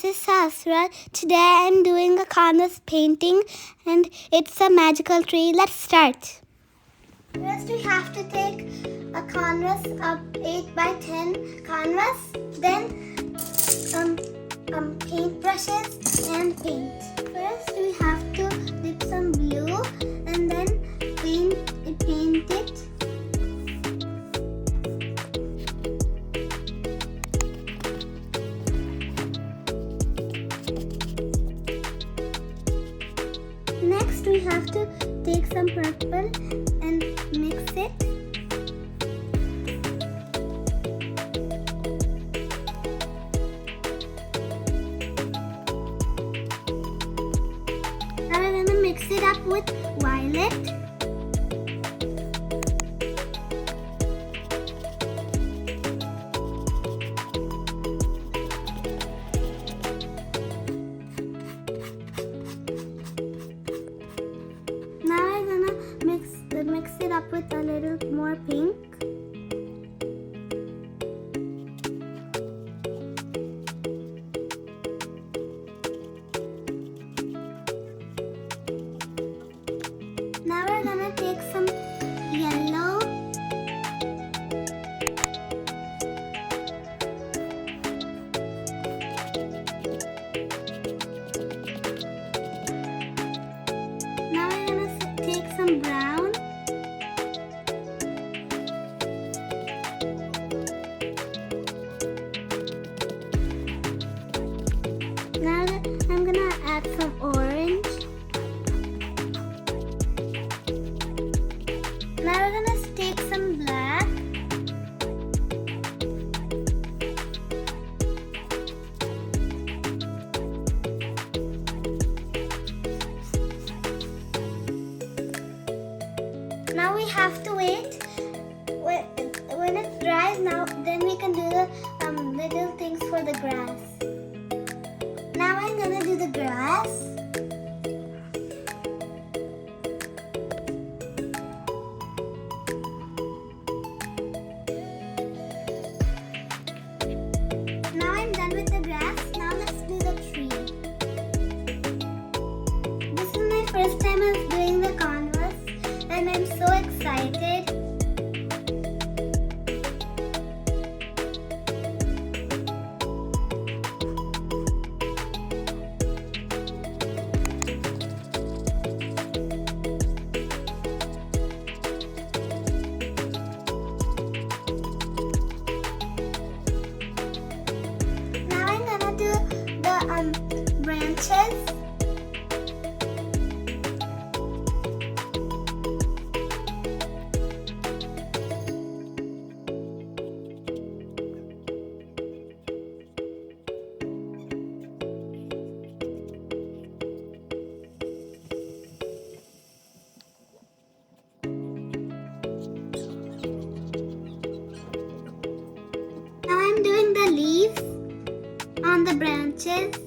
is Sahasra. Today I'm doing a canvas painting and it's a magical tree. Let's start. First we have to take a canvas, a 8 by 10 canvas, then paint brushes and paint. First we have to dip some blue and then paint it. Next we have to take some purple and mix it. Now we're going to mix it up with violet. Now I'm gonna mix it up with a little more pink. Now we're gonna take some yellow. Now we're gonna take some brown. Now I'm gonna add some orange. Now we're gonna take some black. Now we have to wait. When it dries, now then we can do the little things for the grass. Now I'm gonna do the grass. Now I'm done with the grass. Now let's do the tree. This is my first time of doing the canvas and I'm so excited. Now I'm gonna do the branches. Now I'm doing the leaves on the branches.